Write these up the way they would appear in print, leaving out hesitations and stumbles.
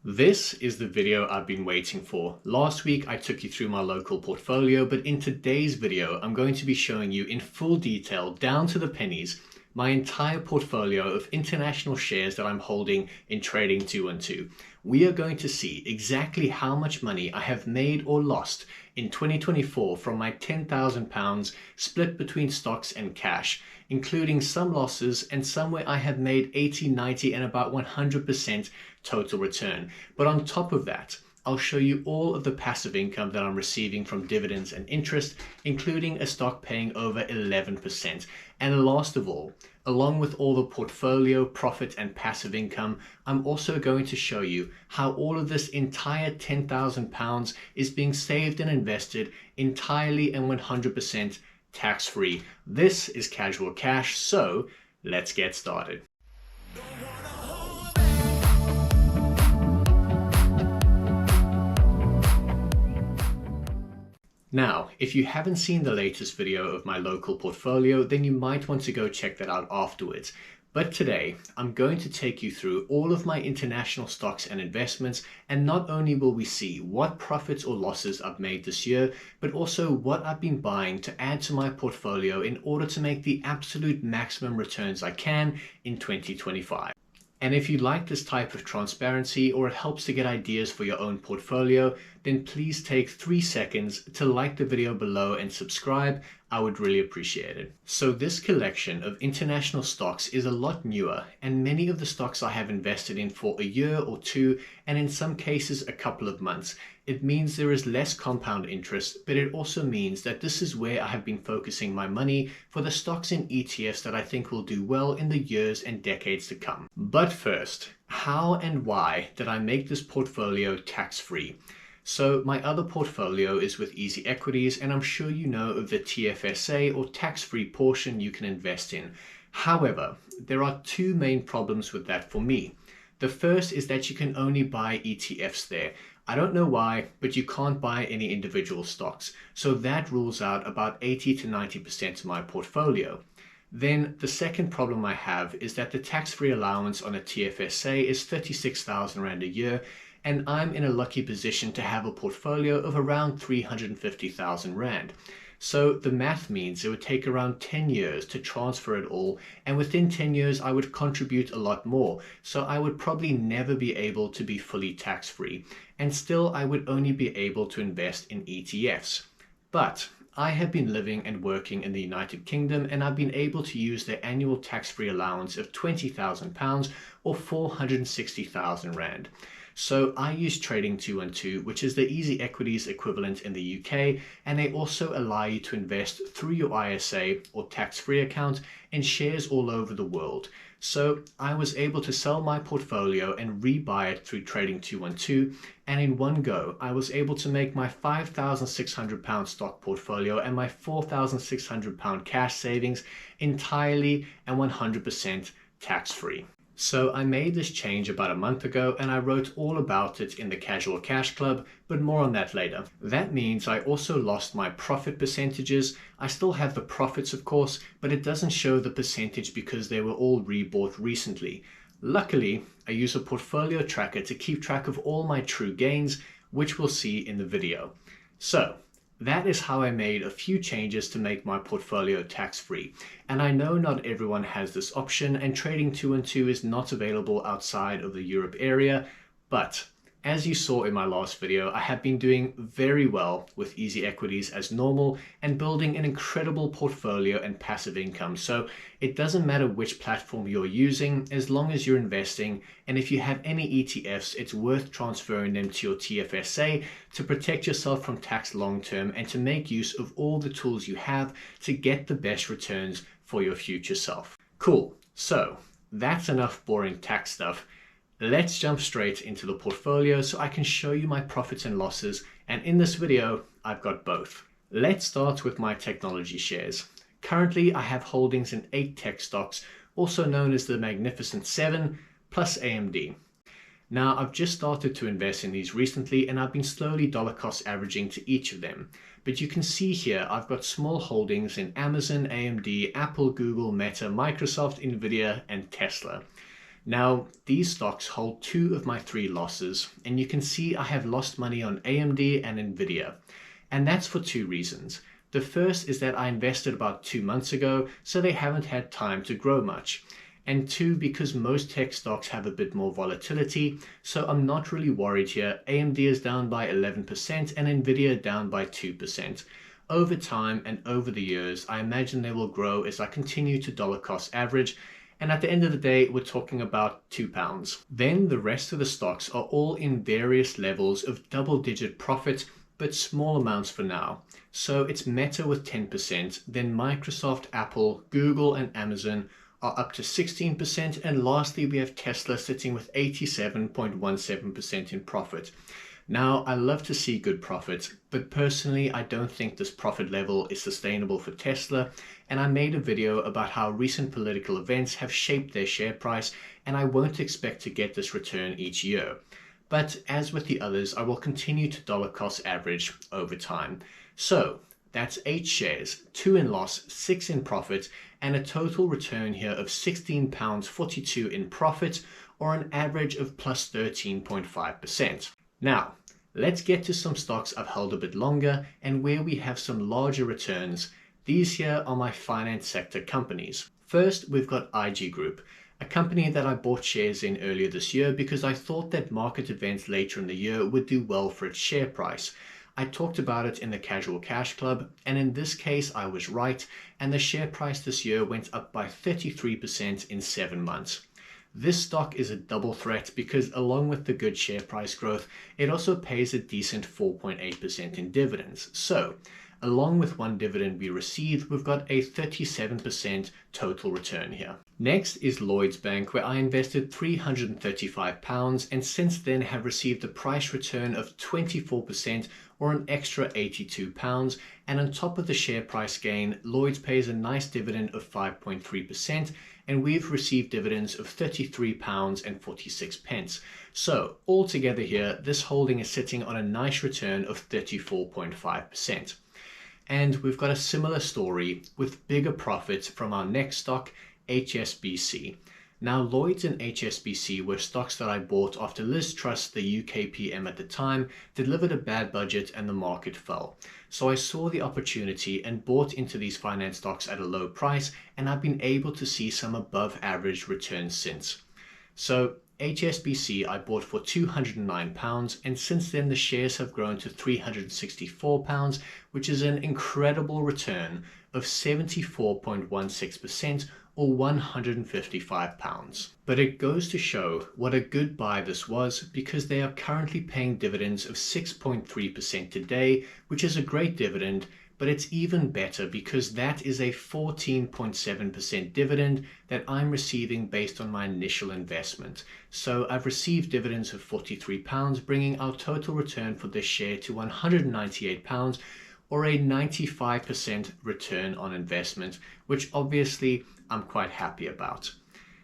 This is the video I've been waiting for. Last week I took you through my local portfolio, but in today's video I'm going to be showing you in full detail, down to the pennies, my entire portfolio of international shares that I'm holding in Trading212. We are going to see exactly how much money I have made or lost in 2024 from my £10,000 split between stocks and cash, including some losses and some where I have made 80, 90 and about 100% total return. But on top of that, I'll show you all of the passive income that I'm receiving from dividends and interest, including a stock paying over 11%. And last of all, along with all the portfolio, profit and passive income, I'm also going to show you how all of this entire £10,000 is being saved and invested entirely and 100% tax-free. This is Casual Cash, so let's get started. Now, if you haven't seen the latest video of my local portfolio, then you might want to go check that out afterwards. But today, I'm going to take you through all of my international stocks and investments, and not only will we see what profits or losses I've made this year, but also what I've been buying to add to my portfolio in order to make the absolute maximum returns I can in 2025. And if you like this type of transparency or it helps to get ideas for your own portfolio, then please take 3 seconds to like the video below and subscribe. I would really appreciate it. So this collection of international stocks is a lot newer, and many of the stocks I have invested in for a year or two, and in some cases a couple of months. It means there is less compound interest, but it also means that this is where I have been focusing my money for the stocks and ETFs that I think will do well in the years and decades to come. But first, how and why did I make this portfolio tax-free? So my other portfolio is with Easy Equities, and I'm sure you know of the TFSA or tax-free portion you can invest in. However, there are two main problems with that for me. The first is that you can only buy ETFs there. I don't know why, but you can't buy any individual stocks. So that rules out about 80 to 90% of my portfolio. Then the second problem I have is that the tax-free allowance on a TFSA is 36,000 Rand a year, and I'm in a lucky position to have a portfolio of around 350,000 Rand. So the math means it would take around 10 years to transfer it all, and within 10 years I would contribute a lot more, so I would probably never be able to be fully tax-free, and still I would only be able to invest in ETFs. But I have been living and working in the United Kingdom, and I've been able to use their annual tax-free allowance of £20,000 or 460,000 Rand. So I use Trading212, which is the Easy Equities equivalent in the UK, and they also allow you to invest through your ISA or tax-free account in shares all over the world. So I was able to sell my portfolio and rebuy it through Trading212, and in one go I was able to make my £5,600 stock portfolio and my £4,600 cash savings entirely and 100% tax-free. So I made this change about a month ago, and I wrote all about it in the Casual Cash Club, but more on that later. That means I also lost my profit percentages. I still have the profits, of course, but it doesn't show the percentage because they were all rebought recently. Luckily, I use a portfolio tracker to keep track of all my true gains, which we'll see in the video. So that is how I made a few changes to make my portfolio tax-free. And I know not everyone has this option, and Trading212 is not available outside of the Europe area, but as you saw in my last video, I have been doing very well with Easy Equities as normal and building an incredible portfolio and passive income. So it doesn't matter which platform you're using as long as you're investing, and if you have any ETFs, it's worth transferring them to your TFSA to protect yourself from tax long term and to make use of all the tools you have to get the best returns for your future self. Cool, so that's enough boring tax stuff. Let's jump straight into the portfolio so I can show you my profits and losses, and in this video I've got both. Let's start with my technology shares. Currently I have holdings in 8 tech stocks, also known as the Magnificent 7 plus AMD. Now I've just started to invest in these recently, and I've been slowly dollar cost averaging to each of them. But you can see here I've got small holdings in Amazon, AMD, Apple, Google, Meta, Microsoft, Nvidia and Tesla. Now, these stocks hold two of my three losses, and you can see I have lost money on AMD and Nvidia. And that's for two reasons. The first is that I invested about 2 months ago, so they haven't had time to grow much. And two, because most tech stocks have a bit more volatility, so I'm not really worried here. AMD is down by 11% and Nvidia down by 2%. Over time and over the years, I imagine they will grow as I continue to dollar cost average, and at the end of the day, we're talking about £2. Then the rest of the stocks are all in various levels of double-digit profit, but small amounts for now. So it's Meta with 10%, then Microsoft, Apple, Google, and Amazon are up to 16%, and lastly we have Tesla sitting with 87.17% in profit. Now, I love to see good profit, but personally I don't think this profit level is sustainable for Tesla, and I made a video about how recent political events have shaped their share price, and I won't expect to get this return each year. But as with the others, I will continue to dollar cost average over time. So that's 8 shares, 2 in loss, 6 in profit, and a total return here of £16.42 in profit, or an average of plus 13.5%. Now, let's get to some stocks I've held a bit longer and where we have some larger returns. These here are my finance sector companies. First, we've got IG Group, a company that I bought shares in earlier this year because I thought that market events later in the year would do well for its share price. I talked about it in the Casual Cash Club, and in this case I was right, and the share price this year went up by 33% in 7 months. This stock is a double threat because along with the good share price growth, it also pays a decent 4.8% in dividends. So, along with one dividend we received, we've got a 37% total return here. Next is Lloyds Bank, where I invested £335 and since then have received a price return of 24%, or an extra £82, and on top of the share price gain, Lloyds pays a nice dividend of 5.3%, and we've received dividends of £33.46. So altogether here, this holding is sitting on a nice return of 34.5%. And we've got a similar story with bigger profits from our next stock, HSBC. Now, Lloyds and HSBC were stocks that I bought after Liz Truss, the UK PM at the time, delivered a bad budget and the market fell. So I saw the opportunity and bought into these finance stocks at a low price, and I've been able to see some above average returns since. So HSBC I bought for £209, and since then the shares have grown to £364, which is an incredible return of 74.16%, or £155. But it goes to show what a good buy this was, because they are currently paying dividends of 6.3% today, which is a great dividend, but it's even better because that is a 14.7% dividend that I'm receiving based on my initial investment. So I've received dividends of £43, bringing our total return for this share to £198, or a 95% return on investment, which obviously I'm quite happy about.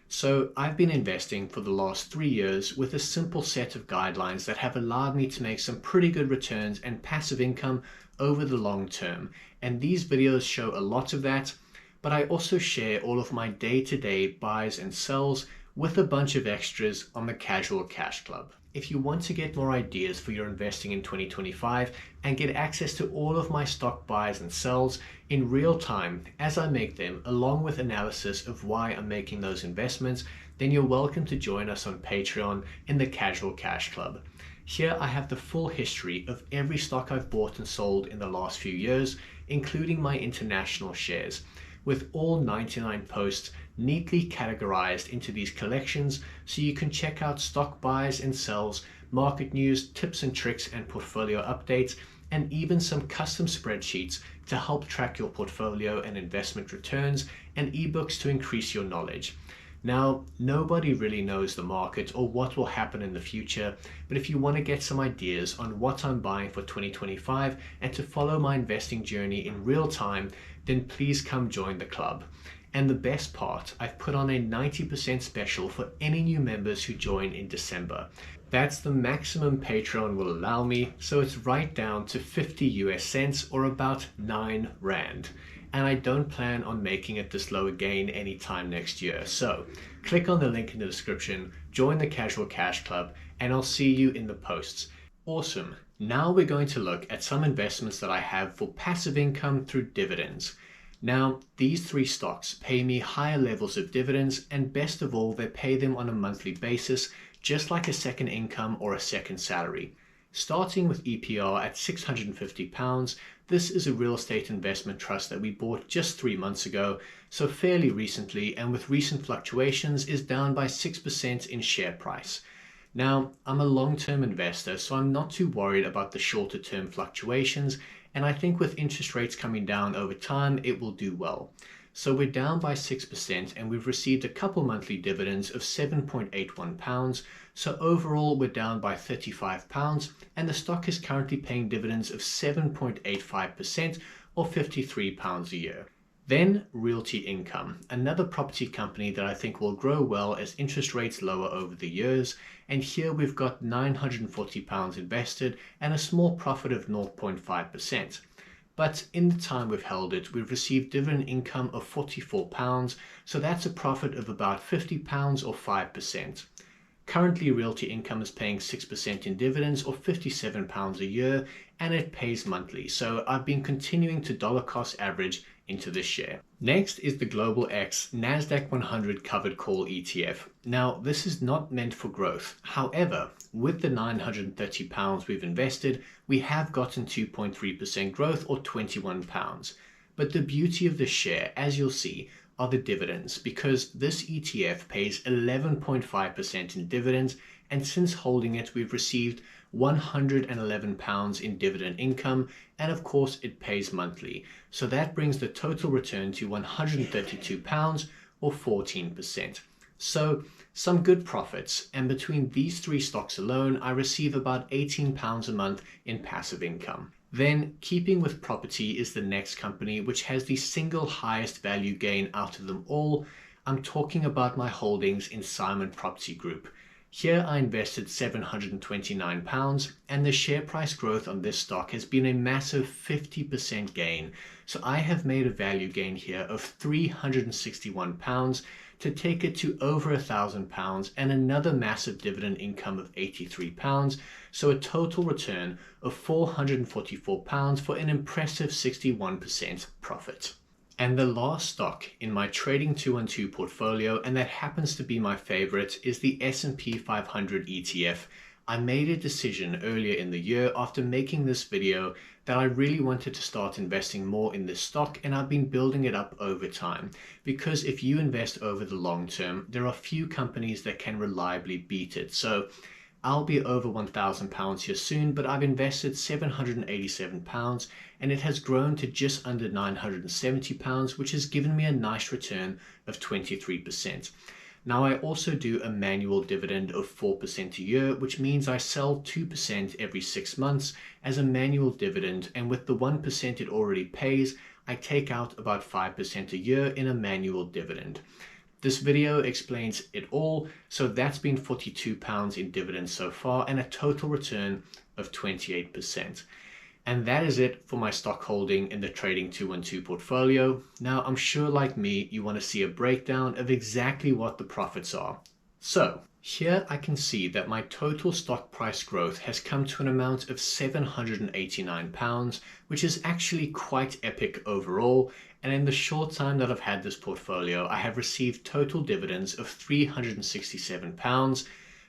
So I've been investing for the last 3 years with a simple set of guidelines that have allowed me to make some pretty good returns and passive income over the long term. And these videos show a lot of that, but I also share all of my day-to-day buys and sells with a bunch of extras on the Casual Cash Club. If you want to get more ideas for your investing in 2025 and get access to all of my stock buys and sells in real time as I make them, along with analysis of why I'm making those investments, then you're welcome to join us on Patreon in the Casual Cash Club. Here I have the full history of every stock I've bought and sold in the last few years, including my international shares, with all 99 posts neatly categorized into these collections, so you can check out stock buys and sells, market news, tips and tricks and portfolio updates, and even some custom spreadsheets to help track your portfolio and investment returns, and ebooks to increase your knowledge. Now, nobody really knows the market or what will happen in the future, but if you want to get some ideas on what I'm buying for 2025 and to follow my investing journey in real time, then please come join the club. And the best part, I've put on a 90% special for any new members who join in December. That's the maximum Patreon will allow me, so it's right down to 50 US cents, or about 9 Rand. and I don't plan on making it this low again anytime next year. So click on the link in the description, join the Casual Cash Club, and I'll see you in the posts. Awesome. Now we're going to look at some investments that I have for passive income through dividends. Now, these three stocks pay me higher levels of dividends, and best of all, they pay them on a monthly basis, just like a second income or a second salary. Starting with EPR at £650, this is a real estate investment trust that we bought just 3 months ago, so fairly recently, and with recent fluctuations is down by 6% in share price. Now, I'm a long-term investor, so I'm not too worried about the shorter-term fluctuations, and I think with interest rates coming down over time, it will do well. So we're down by 6%, and we've received a couple monthly dividends of £7.81, so overall we're down by £35, and the stock is currently paying dividends of 7.85% or £53 a year. Then Realty Income, another property company that I think will grow well as interest rates lower over the years, and here we've got £940 invested and a small profit of 0.5%. But in the time we've held it, we've received dividend income of £44, so that's a profit of about £50 or 5%. Currently, Realty Income is paying 6% in dividends or £57 a year, and it pays monthly, so I've been continuing to dollar cost average into this share. Next is the Global X Nasdaq 100 Covered Call ETF. Now, this is not meant for growth. However, with the £930 we've invested, we have gotten 2.3% growth or £21. But the beauty of this share, as you'll see, are the dividends, because this ETF pays 11.5% in dividends, and since holding it, we've received £111 in dividend income, and of course it pays monthly. So that brings the total return to £132 or 14%. So some good profits, and between these three stocks alone, I receive about £18 a month in passive income. Then, keeping with property is the next company which has the single highest value gain out of them all. I'm talking about my holdings in Simon Property Group. Here I invested £729, and the share price growth on this stock has been a massive 50% gain. So I have made a value gain here of £361 to take it to over £1,000, and another massive dividend income of £83. So a total return of £444 for an impressive 61% profit. And the last stock in my Trading212 portfolio, and that happens to be my favorite, is the S&P 500 ETF. I made a decision earlier in the year after making this video that I really wanted to start investing more in this stock, and I've been building it up over time. Because if you invest over the long term, there are few companies that can reliably beat it. So I'll be over £1,000 here soon, but I've invested £787, and it has grown to just under £970, which has given me a nice return of 23%. Now, I also do a manual dividend of 4% a year, which means I sell 2% every 6 months as a manual dividend, and with the 1% it already pays, I take out about 5% a year in a manual dividend. This video explains it all, so that's been £42 in dividends so far and a total return of 28%. And that is it for my stock holding in the Trading212 portfolio. Now, I'm sure like me, you want to see a breakdown of exactly what the profits are. So here I can see that my total stock price growth has come to an amount of £789, which is actually quite epic overall. And in the short time that I've had this portfolio, I have received total dividends of £367.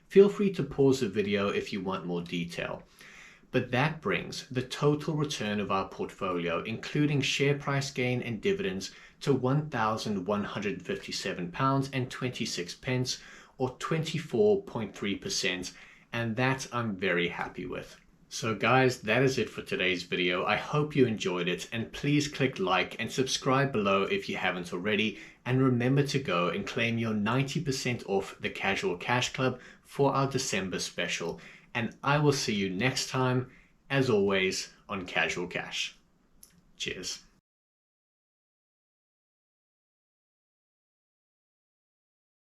Feel free to pause the video if you want more detail. But that brings the total return of our portfolio, including share price gain and dividends, to £1,157.26, or 24.3%, and that I'm very happy with. So guys, that is it for today's video. I hope you enjoyed it, and please click like and subscribe below if you haven't already, and remember to go and claim your 90% off the Casual Cash Club for our December special. And I will see you next time, as always, on Casual Cash. Cheers.